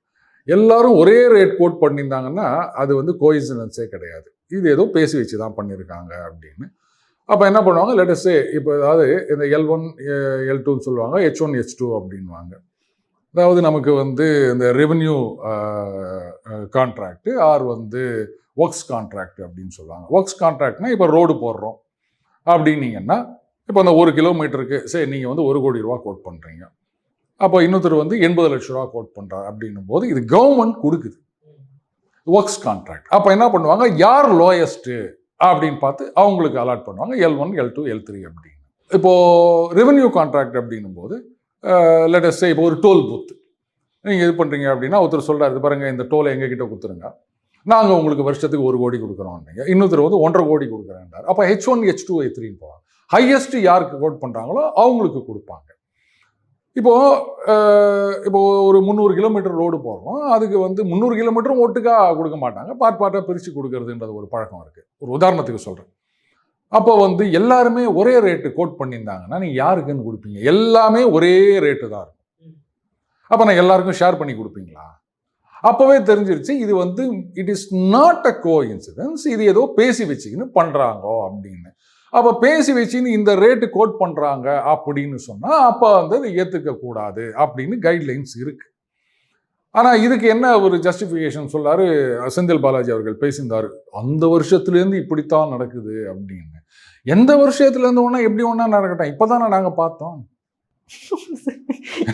எல்லாரும் ஒரே ரேட் கோட் பண்ணியிருந்தாங்கன்னா அது வந்து கோயின்சிடன்ஸே கிடையாது. இது ஏதோ பேசி வச்சு தான் பண்ணியிருக்காங்க அப்படின்னு. அப்போ என்ன பண்ணுவாங்க, லெட்டஸ் சே இப்போ அதாவது இந்த L1 L2ன்னு சொல்லுவாங்க, H1 H2 அப்படின்வாங்க. அதாவது நமக்கு வந்து இந்த ரெவென்யூ கான்ட்ராக்டு ஆர் வந்து ஒர்க்ஸ் கான்ட்ராக்ட் அப்படின்னு சொல்லுவாங்க. ஒர்க்ஸ் கான்ட்ராக்ட்னா இப்போ ரோடு போடுறோம் அப்படின்னீங்கன்னா, இப்போ அந்த 1 கிலோமீட்டருக்கு சரி நீங்கள் வந்து 1 கோடி ரூபா கோட் பண்ணுறீங்க, அப்போ இன்னொருத்தர் வந்து 80 லட்ச ரூபா கோட் பண்ணுறாரு அப்படின்னும் போது இது கவர்மெண்ட் கொடுக்குது ஒர்க்ஸ் கான்ட்ராக்ட். அப்போ என்ன பண்ணுவாங்க, யார் லோயஸ்ட்டு அப்படின்னு பார்த்து அவங்களுக்கு அலாட் பண்ணுவாங்க, L1 L2 L3 அப்படின்னு. இப்போது ரெவென்யூ கான்ட்ராக்ட் அப்படின்னும் போது லெட்டஸ் சே இப்போ ஒரு டோல் பூத் நீங்கள் இது பண்ணுறீங்க அப்படின்னா, ஒருத்தர் சொல்கிறாரு பாருங்கள் இந்த டோலை எங்ககிட்ட கொடுத்துருங்க, நாங்கள் உங்களுக்கு வருஷத்துக்கு 1 கோடி கொடுக்குறோம். நீங்கள் இன்னொருத்தர் வந்து 1.5 கோடி கொடுக்குறேன்றார். அப்போ H1 H2 H3ன்னு போவாங்க. ஹையஸ்ட் யாருக்கு கோட் பண்ணுறாங்களோ அவங்களுக்கு கொடுப்பாங்க. இப்போது ஒரு 300 கிலோமீட்டர் ரோடு போடுறோம், அதுக்கு வந்து 300 கிலோமீட்டரும் ஒட்டுக்காக கொடுக்க மாட்டாங்க, பார்ட்டாக பிரித்து கொடுக்கறதுன்றது ஒரு பழக்கம் இருக்குது. ஒரு உதாரணத்துக்கு சொல்கிறேன். அப்போ வந்து எல்லாருமே ஒரே ரேட்டு கோட் பண்ணியிருந்தாங்கன்னா நீங்கள் யாருக்குன்னு கொடுப்பீங்க? எல்லாமே ஒரே ரேட்டு தான் இருக்கும். அப்போ நான் எல்லாருக்கும் ஷேர் பண்ணி கொடுப்பீங்களா? அப்போவே தெரிஞ்சிருச்சு இது வந்து it is not a coincidence, இது ஏதோ பேசி வச்சுக்கின்னு பண்ணுறாங்க அப்படின்னு. அப்போ பேசி வச்சுன்னு இந்த ரேட்டு கோட் பண்ணுறாங்க அப்படின்னு சொன்னால் அப்போ வந்து அதை ஏற்றுக்கக்கூடாது அப்படின்னு கைட்லைன்ஸ் இருக்குது. ஆனால் இதுக்கு என்ன ஒரு ஜஸ்டிஃபிகேஷன் சொல்லாரு செந்தில் பாலாஜி அவர்கள் பேசியிருந்தார், அந்த வருஷத்துலேருந்து இப்படித்தான் நடக்குது அப்படின்னு. எந்த வருஷத்துலேருந்து ஒன்றா எப்படி ஒன்றா நடக்கட்டும், இப்போ தானே நாங்கள் பார்த்தோம்.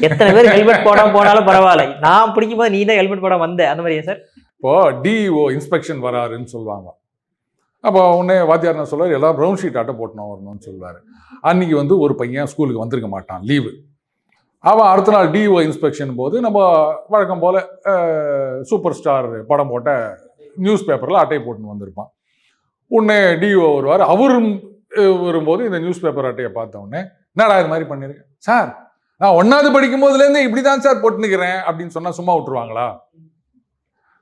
எத்தனை பேர் ஹெல்மெட் போடாம போனாலும் பரவாயில்ல, நான் பிடிக்கும் போது நீ தான் ஹெல்மெட் போடாம வந்த, அந்த மாதிரியா சார்? இப்போ டிஇஓ இன்ஸ்பெக்ஷன் வராருன்னு சொல்லுவாங்க. அப்போ உடனே வாத்தியார் என்ன சொல்லுவார், எல்லாம் ப்ரௌன் ஷீட் அட்டை போட்டணும் வரணும்னு சொல்லுவார். அன்றைக்கி வந்து ஒரு பையன் ஸ்கூலுக்கு வந்திருக்க மாட்டான், லீவு. அவன் அடுத்த நாள் டிஓ இன்ஸ்பெக்ஷன் போது நம்ம வழக்கம் போல் சூப்பர் ஸ்டார் படம் போட்ட நியூஸ் பேப்பரில் அட்டையை போட்டுன்னு வந்திருப்பான். உடனே டிஓ வருவார், அவரும் வரும்போது இந்த நியூஸ் பேப்பர் அட்டையை பார்த்த உடனே, என்னடா இது மாதிரி பண்ணியிருக்கேன் சார், நான் 1வது படிக்கும் போதுலேருந்து இப்படி தான் சார் போட்டுனுக்கிறேன் அப்படின்னு சொன்னால் சும்மா விட்டுருவாங்களா?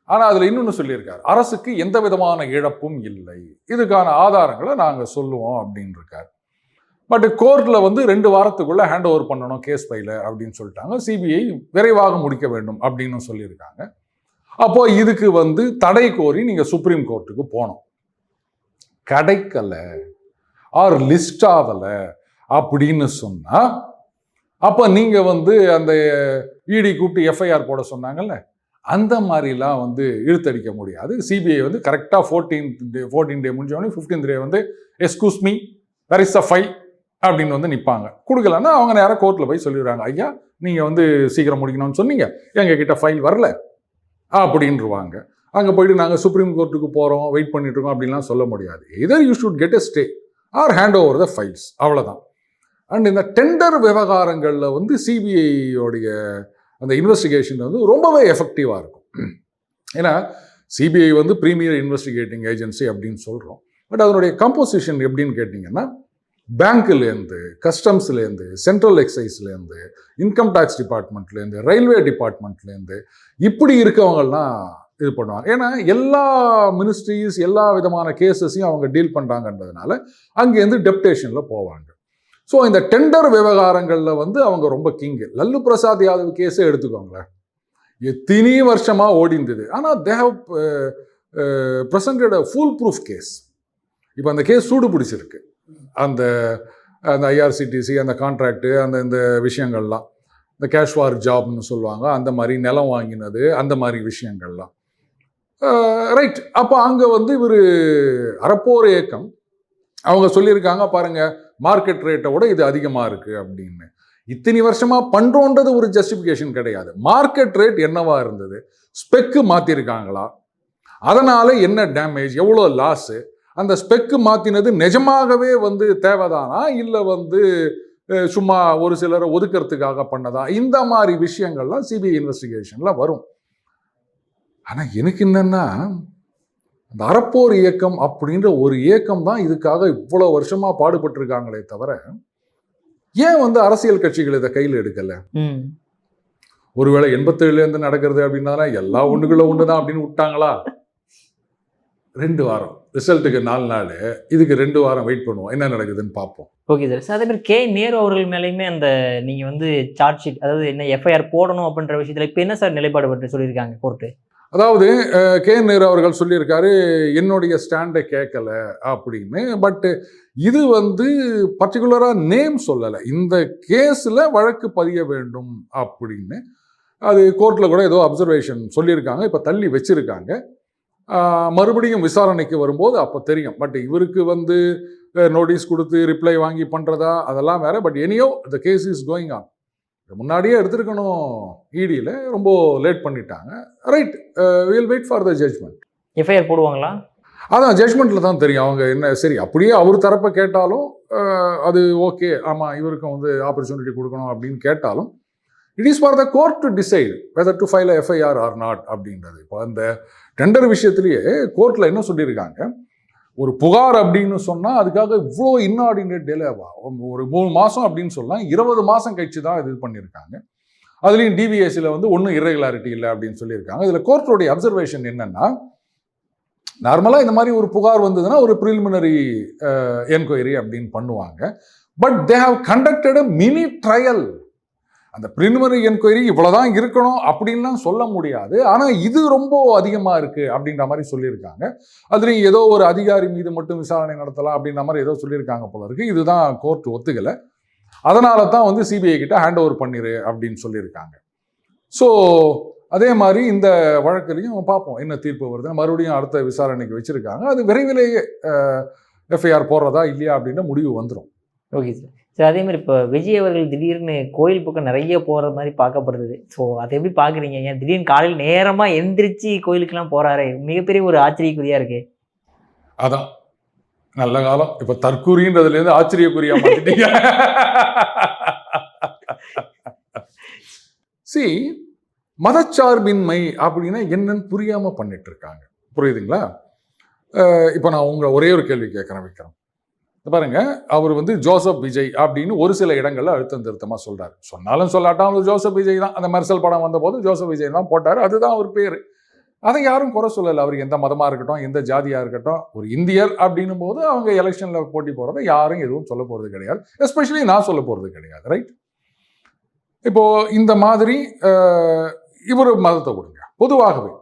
ஆனால் அதில் இன்னொன்று சொல்லியிருக்காரு, அரசுக்கு எந்த விதமான இழப்பும் இல்லை, இதுக்கான ஆதாரங்களை நாங்கள் சொல்லுவோம் அப்படின்னு இருக்கார். பட் கோர்ட்டில் வந்து 2 வாரத்துக்குள்ளே ஹேண்ட் ஓவர் பண்ணணும் கேஸ் ஃபைலை அப்படின்னு சொல்லிட்டாங்க. சிபிஐ விரைவாக முடிக்க வேண்டும் அப்படின்னு சொல்லியிருக்காங்க. அப்போது இதுக்கு வந்து தடை கோரி நீங்கள் சுப்ரீம் கோர்ட்டுக்கு போனோம், கிடைக்கலை ஆர் லிஸ்ட் ஆகலை அப்படின்னு சொன்னால் அப்போ நீங்கள் வந்து அந்த இடி கூப்பிட்டு எஃப்ஐஆர் போட சொன்னாங்கல்ல, அந்த மாதிரிலாம் வந்து இழுத்தடிக்க முடியாது. சிபிஐ வந்து கரெக்டாக 14 டே முடிஞ்சவொடனே 15th டே வந்து excuse me where is the file அப்படின்னு வந்து நிற்பாங்க. கொடுக்கலன்னா அவங்க நேராக கோர்ட்டில் போய் சொல்லிடுறாங்க, ஐயா நீங்கள் வந்து சீக்கிரம் முடிக்கணும்னு சொன்னீங்க, எங்ககிட்ட ஃபைல் வரல அப்படின்ருவாங்க. அங்கே போயிட்டு நாங்கள் சுப்ரீம் கோர்ட்டுக்கு போகிறோம் வெயிட் பண்ணிட்டு இருக்கோம் அப்படின்லாம் சொல்ல முடியாது. Either you should get a stay or hand over the files, அவ்வளோதான். அண்ட் இந்த டெண்டர் விவகாரங்களில் வந்து சிபிஐயோடைய அந்த இன்வெஸ்டிகேஷன் வந்து ரொம்பவே எஃபெக்டிவாக இருக்கும். ஏன்னா சிபிஐ வந்து ப்ரீமியர் இன்வெஸ்டிகேட்டிங் ஏஜென்சி அப்படின்னு சொல்கிறோம். பட் அதனுடைய கம்போசிஷன் எப்படின்னு கேட்டிங்கன்னா, பேங்க்லேருந்து, கஸ்டம்ஸ்லேருந்து, சென்ட்ரல் எக்ஸைஸ்லேருந்து, இன்கம் டேக்ஸ் டிபார்ட்மெண்ட்லேருந்து, ரயில்வே டிபார்ட்மெண்ட்லேருந்து இப்படி இருக்கவங்கலாம் இது பண்ணுவாங்க. ஏன்னா எல்லா மினிஸ்ட்ரிஸ் எல்லா விதமான கேசஸையும் அவங்க டீல் பண்ணுறாங்கன்றதுனால அங்கேருந்து டெப்டேஷனில் போவாங்க. ஸோ இந்த டெண்டர் விவகாரங்களில் வந்து அவங்க ரொம்ப கிங்கு. லல்லு பிரசாத் யாதவ் கேஸே எடுத்துக்கோங்களேன், எத்தனை வருஷமாக ஓடிந்தது. ஆனால் they have presented a foolproof case. இப்போ அந்த கேஸ் சூடு பிடிச்சிருக்கு. அந்த அந்த ஐஆர்சிடிசி அந்த கான்ட்ராக்டு இந்த விஷயங்கள்லாம், இந்த கேஷ்வார் ஜாப்னு சொல்லுவாங்க, அந்த மாதிரி நிலம் வாங்கினது, அந்த மாதிரி விஷயங்கள்லாம் ரைட். அப்போ அங்கே வந்து இவர் அறப்போர் இயக்கம் அவங்க சொல்லியிருக்காங்க, பாருங்க மார்க்கெட் ரேட்டை விட இது அதிகமாக இருக்குது அப்படின்னு. இத்தனை வருஷமாக பண்ணுறோன்றது ஒரு ஜஸ்டிஃபிகேஷன் கிடையாது. மார்க்கெட் ரேட் என்னவா இருந்தது, ஸ்பெக்கு மாற்றிருக்காங்களா, அதனால் என்ன டேமேஜ், எவ்வளோ லாஸு, அந்த ஸ்பெக்கு மாற்றினது நிஜமாகவே வந்து தேவைதானா இல்லை வந்து சும்மா ஒரு சிலரை ஒதுக்கிறதுக்காக பண்ணதா, இந்த மாதிரி விஷயங்கள்லாம் சிபிஐ இன்வெஸ்டிகேஷனில் வரும். ஆனால் எனக்கு என்னென்னா, அந்த அறப்போர் இயக்கம் அப்படின்ற ஒரு இயக்கம் தான் இதுக்காக இவ்வளோ வருஷமாக பாடுபட்டிருக்காங்களே தவிர, ஏன் வந்து அரசியல் கட்சிகள் இதை கையில் எடுக்கலை? ஒருவேளை 87லேருந்து நடக்கிறது அப்படின்னா எல்லா ஒன்றுகளை ஒன்று தான் அப்படின்னு விட்டாங்களா? 2 வாரம் ரிசல்ட்டுக்கு 4 நாள், இதுக்கு 2 வாரம் வெயிட் பண்ணுவோம், என்ன நடக்குதுன்னு பார்ப்போம். Okay sir. அதே மாதிரி கே நேரு அவர்கள் மேலேயுமே அந்த நீங்கள் வந்து சார்ஜ் ஷீட், அதாவது என்ன எஃப்ஐஆர் போடணும் அப்படின்ற விஷயத்தில் இப்போ என்ன சார் நிலைப்பாடு பற்றி சொல்லியிருக்காங்க கோர்ட்டு? அதாவது கே நேரு அவர்கள் சொல்லியிருக்காரு, என்னுடைய ஸ்டாண்டை கேட்கல அப்படின்னு. பட் இது வந்து பர்டிகுலராக நேம் சொல்லலை, இந்த கேஸில் வழக்கு பதிய வேண்டும் அப்படின்னு. அது கோர்ட்டில் கூட ஏதோ அப்சர்வேஷன் சொல்லியிருக்காங்க, இப்போ தள்ளி வச்சிருக்காங்க. மறுபடியும் விசாரணைக்கு வரும்போது அப்போ தெரியும். பட் இவருக்கு வந்து நோட்டீஸ் கொடுத்து ரிப்ளை வாங்கி பண்ணுறதா அதெல்லாம் வேற. But anyway the case is going on. முன்னாடியே எடுத்துருக்கணும், இடியில் ரொம்ப லேட் பண்ணிட்டாங்க. Right, will wait for the judgment. FIR போடுவாங்களா? அதான் ஜட்ஜ்மெண்ட்டில் தான் தெரியும் அவங்க என்ன. சரி, அப்படியே அவர் தரப்பை கேட்டாலும் அது ஓகே, ஆமாம் இவருக்கும் வந்து ஆப்பர்ச்சுனிட்டி கொடுக்கணும் அப்படின்னு கேட்டாலும், it is for the court to decide whether to file FIR or not அப்படின்றது. இப்போ அந்த டெண்டர் விஷயத்திலேயே கோர்ட்டில் என்ன சொல்லியிருக்காங்க, ஒரு புகார் அப்படின்னு சொன்னால் அதுக்காக இவ்வளோ இன்ஆர்டினேட் டிலேவா, ஒரு 3 மாதம் அப்படின்னு சொல்லலாம், 20 மாதம் கழிச்சு தான் இது பண்ணியிருக்காங்க. அதுலேயும் டிவிஎஸ்சியில் வந்து ஒன்றும் இர்ரெகுலாரிட்டி இல்லை அப்படின்னு சொல்லியிருக்காங்க. இதில் கோர்ட்டோடைய அப்சர்வேஷன் என்னென்னா, நார்மலாக இந்த மாதிரி ஒரு புகார் வந்ததுன்னா ஒரு ப்ரிலிமினரி என்கொயரி அப்படின்னு பண்ணுவாங்க. But they have conducted a mini trial. அந்த பிரிலிமினரி என்கொயரி இவ்வளவுதான் இருக்கணும் அப்படின்லாம் சொல்ல முடியாது. ஆனா இது ரொம்ப அதிகமா இருக்கு அப்படின்ற மாதிரி சொல்லியிருக்காங்க. அதுலயும் ஏதோ ஒரு அதிகாரி மீது மட்டும் விசாரணை நடத்தலாம் அப்படின்ற மாதிரி ஏதோ சொல்லியிருக்காங்க போல இருக்கு. இதுதான் கோர்ட் ஒத்துக்கல. அதனால தான் வந்து சிபிஐ கிட்ட ஹேண்ட் ஓவர் பண்ணிரு அப்படின்னு சொல்லியிருக்காங்க. ஸோ அதே மாதிரி இந்த வழக்கிலையும் பார்ப்போம் என்ன தீர்ப்பு வருது. மறுபடியும் அடுத்த விசாரணைக்கு வச்சிருக்காங்க. அது விரைவிலேயே எஃப்ஐஆர் போடுறதா இல்லையா அப்படின்ற முடிவு வந்துடும். Okay sir. சார் அதே மாதிரி இப்போ விஜய் அவர்கள் திடீர்னு கோயில் பக்கம் நிறைய போகிற மாதிரி பார்க்கப்படுது. ஸோ அதை எப்படி பார்க்குறீங்க? ஏன் திடீர்னு காலையில் நேரமாக எந்திரிச்சு கோயிலுக்கெல்லாம் போகிறாரு, மிகப்பெரிய ஒரு ஆச்சரியக்குறியாக இருக்கு. அதான் நல்ல காலம். இப்போ தற்கூறின்றதுலேருந்து ஆச்சரியக்குறியா மாத்திட்டீங்க. சி மதச்சார்பின்மை அப்படின்னா என்னன்னு புரியாம பண்ணிட்டு இருக்காங்க. புரியுதுங்களா? இப்போ நான் உங்களை ஒரே ஒரு கேள்வி கேட்குறேன் விக்ரம். பாருங்க, அவர் வந்து ஜோசப் விஜய் அப்படின்னு ஒரு சில இடங்கள்ல அழுத்தம் திருத்தமாக சொல்றாரு. சொன்னாலும் சொல்லாட்டாலும் அவர் ஜோசப் விஜய் தான். அந்த மெர்சல் படம் வந்த போது ஜோசப் விஜய் தான் போட்டார். அதுதான் அவர் பேர். அதை யாரும் குறை சொல்லலை. அவர் எந்த மதமாக இருக்கட்டும், எந்த ஜாதியாக இருக்கட்டும், ஒரு இந்தியர் அப்படின்னும் போது அவங்க எலெக்ஷனில் போட்டி போகிறத யாரும் எதுவும் சொல்ல போகிறது கிடையாது. எஸ்பெஷலி நான் சொல்ல போகிறது கிடையாது. ரைட்? இப்போ இந்த மாதிரி இவர் மதத்தை கொடுங்க. பொதுவாகவே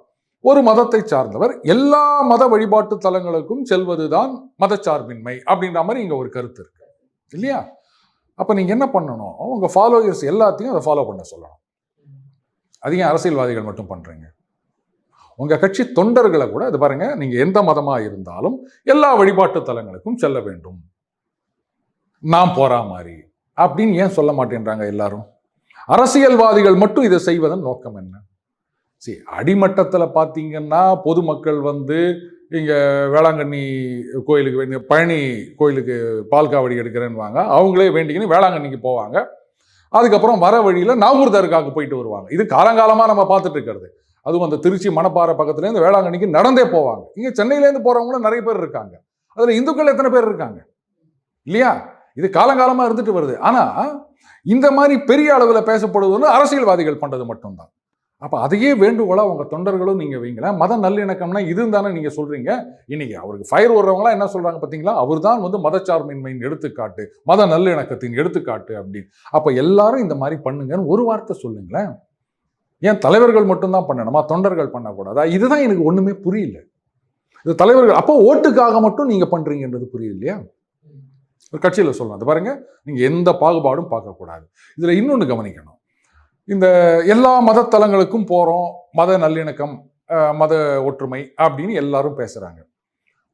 ஒரு மதத்தை சார்ந்தவர் எல்லா மத வழிபாட்டு தலங்களுக்கும் செல்வதுதான் மதச்சார்பின்மை அப்படின்ற மாதிரி இங்க ஒரு கருத்து இருக்கு இல்லையா? அப்ப நீங்க என்ன பண்ணணும்? உங்க ஃபாலோயர்ஸ் எல்லாத்தையும் அதை ஃபாலோ பண்ண சொல்லணும். அதிகம் அரசியல்வாதிகள் மட்டும் பண்றீங்க. உங்க கட்சி தொண்டர்களை கூட அது பாருங்க, நீங்க எந்த மதமா இருந்தாலும் எல்லா வழிபாட்டு தலங்களுக்கும் செல்ல வேண்டும், நாம் போறா மாதிரி அப்படின்னு ஏன் சொல்ல மாட்டேன்றாங்க எல்லாரும்? அரசியல்வாதிகள் மட்டும் இதை செய்வதன் நோக்கம் என்ன? சரி, அடிமட்டத்தில் பார்த்தீங்கன்னா பொதுமக்கள் வந்து இங்கே வேளாங்கண்ணி கோயிலுக்கு வேண்டிய பழனி கோயிலுக்கு பால் காவடி எடுக்கிறேன்னுவாங்க. அவங்களே வேண்டிக்கின்னு வேளாங்கண்ணிக்கு போவாங்க. அதுக்கப்புறம் வர வழியில் நாகூர் தர்காவுக்கு போயிட்டு வருவாங்க. இது காலங்காலமாக நம்ம பார்த்துட்டு இருக்கிறது. அதுவும் அந்த திருச்சி மணப்பாறை பக்கத்துலேருந்து வேளாங்கண்ணிக்கு நடந்தே போவாங்க. இங்கே சென்னையிலேருந்து போகிறவங்களும் நிறைய பேர் இருக்காங்க. அதில் இந்துக்கள் எத்தனை பேர் இருக்காங்க இல்லையா? இது காலங்காலமாக இருந்துட்டு வருது. ஆனால் இந்த மாதிரி பெரிய அளவில் பேசப்படுவது அரசியல்வாதிகள் பண்ணுறது மட்டும்தான். அப்போ அதையே வேண்டுகோளா உங்க தொண்டர்களும் நீங்க வைங்களேன். மத நல்லிணக்கம்னா இதுன்னு தானே நீங்க சொல்றீங்க. இன்னைக்கு அவருக்கு ஃபயர் விடுறவங்களா என்ன சொல்றாங்க பார்த்தீங்களா? அவர் தான் வந்து மதச்சார்பின்மையின் எடுத்துக்காட்டு, மத நல்லிணக்கத்தின் எடுத்துக்காட்டு அப்படின்னு. அப்ப எல்லாரும் இந்த மாதிரி பண்ணுங்கன்னு ஒரு வார்த்தை சொல்லுங்களேன். ஏன் தலைவர்கள் மட்டும்தான் பண்ணணுமா? தொண்டர்கள் பண்ணக்கூடாதா? இதுதான் எனக்கு ஒண்ணுமே புரியல. இது தலைவர்கள் அப்போ ஓட்டுக்காக மட்டும் நீங்க பண்றீங்கன்றது புரியல இல்லையா? ஒரு கட்சியில சொல்லணும். அது பாருங்க, நீங்க எந்த பாகுபாடும் பார்க்கக்கூடாது. இதுல இன்னொன்னு கவனிக்கணும். இந்த எல்லா மதத்தலங்களுக்கும் போகிறோம், மத நல்லிணக்கம், மத ஒற்றுமை அப்படின்னு எல்லாரும் பேசுகிறாங்க.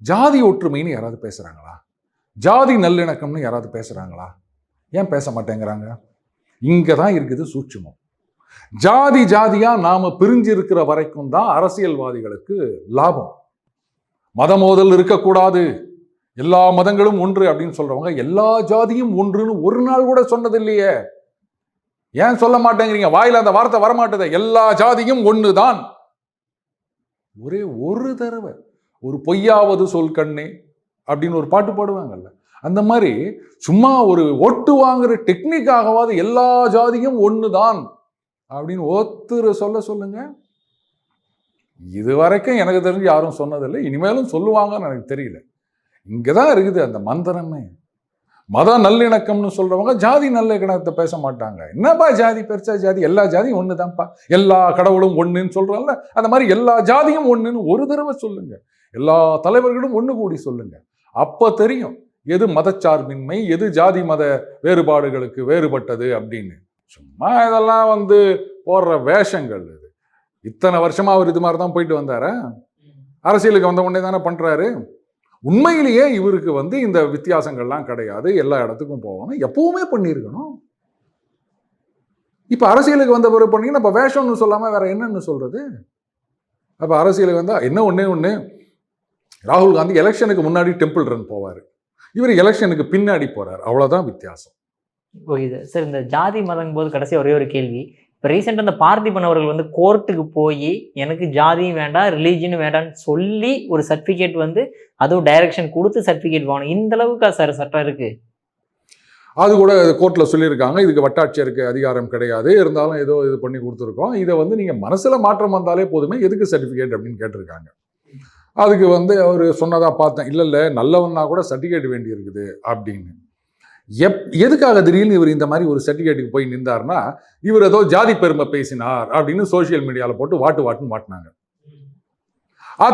ஜாதி ஒற்றுமைன்னு யாராவது பேசுகிறாங்களா? ஜாதி நல்லிணக்கம்னு யாராவது பேசுகிறாங்களா? ஏன் பேச மாட்டேங்கிறாங்க? இங்கே தான் இருக்குது சூட்சுமம். ஜாதி ஜாதியாக நாம் பிரிஞ்சிருக்கிற வரைக்கும் தான் அரசியல்வாதிகளுக்கு லாபம். மத மோதல் இருக்கக்கூடாது, எல்லா மதங்களும் ஒன்று அப்படின்னு சொல்கிறவங்க எல்லா ஜாதியும் ஒன்றுன்னு ஒரு நாள் கூட சொன்னது இல்லையே. ஏன் சொல்ல மாட்டேங்கிறீங்க? வாயில அந்த வார்த்தை வரமாட்டேது. எல்லா ஜாதியும் ஒண்ணுதான். ஒரே ஒரு தடவை ஒரு பொய்யாவது சொல் கண்ணே அப்படின்னு ஒரு பாட்டு பாடுவாங்கல்ல, அந்த மாதிரி சும்மா ஒரு ஓட்டு வாங்குற டெக்னிக்காகவாது எல்லா ஜாதியும் ஒண்ணுதான் அப்படின்னு ஒருத்தர் சொல்லுங்க. இது வரைக்கும் எனக்கு தெரிஞ்சு யாரும் சொன்னதில்லை. இனிமேலும் சொல்லுவாங்கன்னு எனக்கு தெரியல. இங்கதான் இருக்குது அந்த மந்திரமே. மத நல்லிணக்கம்னு சொல்றவங்க ஜாதி நல்லிணக்கத்தை பேச மாட்டாங்க. என்னப்பா ஜாதி பெருசா? ஜாதி எல்லா ஜாதியும் ஒண்ணுதான்ப்பா, எல்லா கடவுளும் ஒண்ணுன்னு சொல்றோம்ல, அந்த மாதிரி எல்லா ஜாதியும் ஒண்ணுன்னு ஒரு தடவை சொல்லுங்க. எல்லா தலைவர்களும் ஒண்ணு கூடி சொல்லுங்க. அப்ப தெரியும் எது மதச்சார்பின்மை, எது ஜாதி மத வேறுபாடுகளுக்கு வேறுபட்டது அப்படின்னு. சும்மா இதெல்லாம் வந்து போடுற வேஷங்கள். இது இத்தனை வருஷமா அவர் இது மாதிரி தான் போயிட்டு வந்தாரா? அரசியலுக்கு வந்த உடனே தானே பண்றாரு. உண்மையிலேயே இவருக்கு வந்து இந்த வித்தியாசங்கள்லாம் கிடையாது, எல்லா இடத்துக்கும் போகணும், எப்பவுமே பண்ணியிருக்கணும். இப்ப அரசியலுக்கு வந்த பிறகு பண்ணீங்கன்னா இப்ப வேஷம்னு சொல்லாம வேற என்னன்னு சொல்றது? அப்ப அரசியலுக்கு வந்தா என்ன ஒண்ணு, ராகுல் காந்தி எலெக்ஷனுக்கு முன்னாடி டெம்பிள் ரன் போவாரு, இவர் எலெக்ஷனுக்கு பின்னாடி போறாரு. அவ்வளவுதான் வித்தியாசம். Okay sir. இந்த ஜாதி மதம் போது கடைசி ஒரே ஒரு கேள்வி. இப்போ ரீசெண்டாக அந்த பார்த்திபன் அவர்கள் வந்து கோர்ட்டுக்கு போய் எனக்கு ஜாதியும் வேண்டாம் ரிலீஜனும் வேண்டாம்னு சொல்லி ஒரு சர்டிஃபிகேட் வந்து அதுவும் டைரக்ஷன் கொடுத்து சர்டிஃபிகேட் வாங்கணும். இந்த அளவுக்கா சார் சட்டம் இருக்கு? அது கூட கோர்ட்டில் சொல்லியிருக்காங்க. இதுக்கு வட்டாட்சியருக்கு அதிகாரம் கிடையாது, இருந்தாலும் ஏதோ இது பண்ணி கொடுத்துருக்கோம். இதை வந்து நீங்கள் மனசில் மாற்றம் வந்தாலே போதுமே, எதுக்கு சர்டிஃபிகேட் அப்படின்னு கேட்டிருக்காங்க. அதுக்கு வந்து அவர் சொன்னதாக பார்த்தேன், இல்லை நல்லவன்னா கூட சர்டிஃபிகேட் வேண்டி இருக்குது அப்படின்னு. எதுக்காக திடீர்னு இவர் இந்த மாதிரி ஒரு சர்டிஃபிகேட்டுக்கு போய் நின்றார்னா, இவர் ஏதோ ஜாதி பெருமை பேசினார் அப்படின்னு சோசியல் மீடியாவில் போட்டு வாட்டுன்னு மாட்டினாங்க.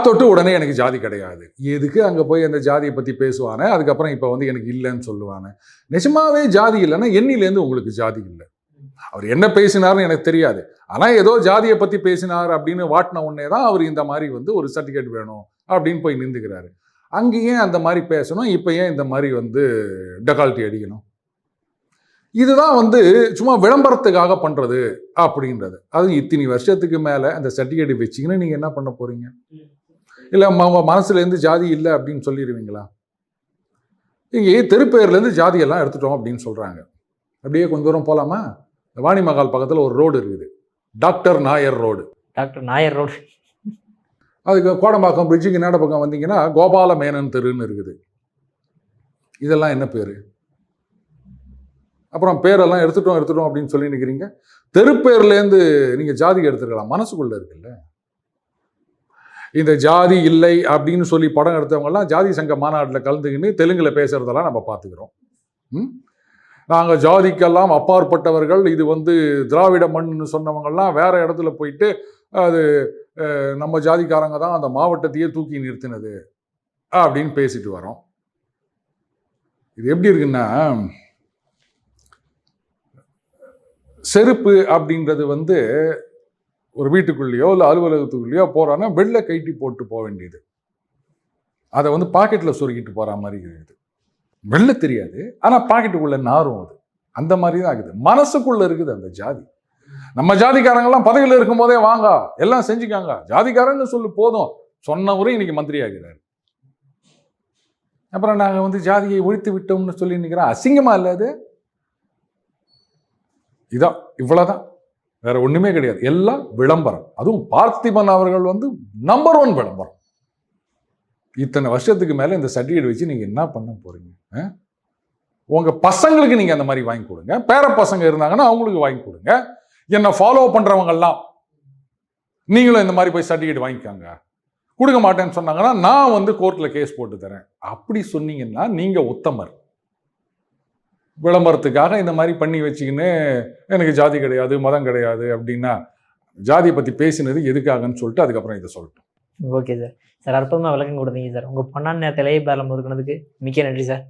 தொட்டு உடனே எனக்கு ஜாதி கிடையாது. எதுக்கு அங்கே போய் அந்த ஜாதியை பற்றி பேசுவானே, அதுக்கப்புறம் இப்போ வந்து எனக்கு இல்லைன்னு சொல்லுவானே. நிஜமாவே ஜாதி இல்லைன்னா என்னிலேருந்து உங்களுக்கு ஜாதி இல்லை. அவர் என்ன பேசினார்னு எனக்கு தெரியாது. ஆனால் ஏதோ ஜாதியை பற்றி பேசினார் அப்படின்னு வாட்டின உடனே தான் அவர் இந்த மாதிரி வந்து ஒரு சர்டிஃபிகேட் வேணும் அப்படின்னு போய் நின்றுக்கிறாரு. அங்கேயே அந்த மாதிரி பேசணும், இப்போ ஏன் இந்த மாதிரி வந்து டெகால்ட்டி அடிக்கணும்? இதுதான் வந்து சும்மா விளம்பரத்துக்காக பண்ணுறது அப்படின்றது. அது இத்தனை வருஷத்துக்கு மேலே அந்த சர்டிஃபிகேட் வச்சிங்கன்னா நீங்கள் என்ன பண்ண போகிறீங்க? இல்லை மனசுலேருந்து ஜாதி இல்லை அப்படின்னு சொல்லிடுவீங்களா? இங்கே தெருப்பேர்லேருந்து ஜாதியெல்லாம் எடுத்துட்டோம் அப்படின்னு சொல்கிறாங்க. அப்படியே கொஞ்சம் தூரம் போகலாமா? வாணி மகால் பக்கத்தில் ஒரு ரோடு இருக்குது, doctor Nair road. Doctor Nair road. அதுக்கு கோடம்பாக்கம் பிரிட்ஜுக்கு நேட பக்கம் வந்தீங்கன்னா கோபால மேனன் தெருன்னு இருக்குது. இதெல்லாம் என்ன பேர்? அப்புறம் பேரெல்லாம் எடுத்துட்டோம் அப்படின்னு சொல்லி நிற்கிறீங்க. தெருப்பேர்லேருந்து நீங்கள் ஜாதி எடுத்துக்கலாம், மனசுக்குள்ளே இருக்குல்ல. இந்த ஜாதி இல்லை அப்படின்னு சொல்லி படம் எடுத்தவங்கலாம் ஜாதி சங்க மாநாட்டில் கலந்துக்கின்னு தெலுங்கில் பேசுகிறதெல்லாம் நம்ம பார்த்துக்கிறோம். நாங்கள் ஜாதிக்கெல்லாம் அப்பாற்பட்டவர்கள், இது வந்து திராவிட மண்ணுன்னு சொன்னவங்கள்லாம் வேற இடத்துல போயிட்டு அது நம்ம ஜாதிக்காரங்க தான் அந்த மாவட்டத்தையே தூக்கி நிறுத்தினது அப்படின்னு பேசிட்டு வரோம். இது எப்படி இருக்குன்னா, செருப்பு அப்படின்றது வந்து ஒரு வீட்டுக்குள்ளேயோ இல்லை அலுவலகத்துக்குள்ளேயோ போறான்னா வெள்ளை கைட்டி போட்டு போக வேண்டியது. அதை வந்து பாக்கெட்டில் சொருகிட்டு போகிற மாதிரி இருக்குது. வெள்ளை தெரியாது, ஆனால் பாக்கெட்டுக்குள்ள நாரும். அது அந்த மாதிரி தான் இருக்குது. மனசுக்குள்ள இருக்குது அந்த ஜாதி. நம்ம ஜாதிக்காரங்கெல்லாம் பதவியில் இருக்கும் போதே வாங்க எல்லாம் செஞ்சுக்காங்க, ஜாதிக்காரங்க சொல்லு போதும் சொன்னவரே இன்னைக்கு மந்திரி ஆகிறார். அப்புறம் நாங்கள் வந்து ஜாதியை ஒழித்து விட்டோம்னு சொல்லி நிற்கிறோம். அசிங்கமா இல்லை அது? இதான், இவ்வளவுதான், வேற ஒண்ணுமே கிடையாது. எல்லாம் விளம்பரம். அதுவும் பார்த்திபன் அவர்கள் வந்து நம்பர் 1 விளம்பரம். இத்தனை வருஷத்துக்கு மேல இந்த சர்டிஃபிகேட் வச்சு நீங்க என்ன பண்ண போறீங்க? உங்க பசங்களுக்கு நீங்க அந்த மாதிரி வாங்கி கொடுங்க. பேர பசங்க இருந்தாங்கன்னா அவங்களுக்கு வாங்கி கொடுங்க. என்ன ஃபாலோ பண்றவங்க எல்லாம் நீங்களும் இந்த மாதிரி போய் சர்டிஃபிகேட் வாங்கிக்காங்க. கொடுக்க மாட்டேன்னு சொன்னாங்கன்னா நான் வந்து கோர்ட்ல கேஸ் போட்டு தரேன். அப்படி சொன்னீங்கன்னா நீங்க உத்தமர். விளம்பரத்துக்காக இந்த மாதிரி பண்ணி வச்சுக்கின்னு எனக்கு ஜாதி கிடையாது மதம் கிடையாது அப்படின்னா, ஜாதியை பத்தி பேசினது எதுக்காகன்னு சொல்லிட்டு அதுக்கப்புறம் இதை சொல்லட்டும். Okay sir. சார் அற்புதமாக விளக்கம் கொடுத்தீங்க சார். உங்கள் பொன்னான நேரத்தில் பேரம் ஒதுக்குனதுக்கு மிக்க நன்றி சார்.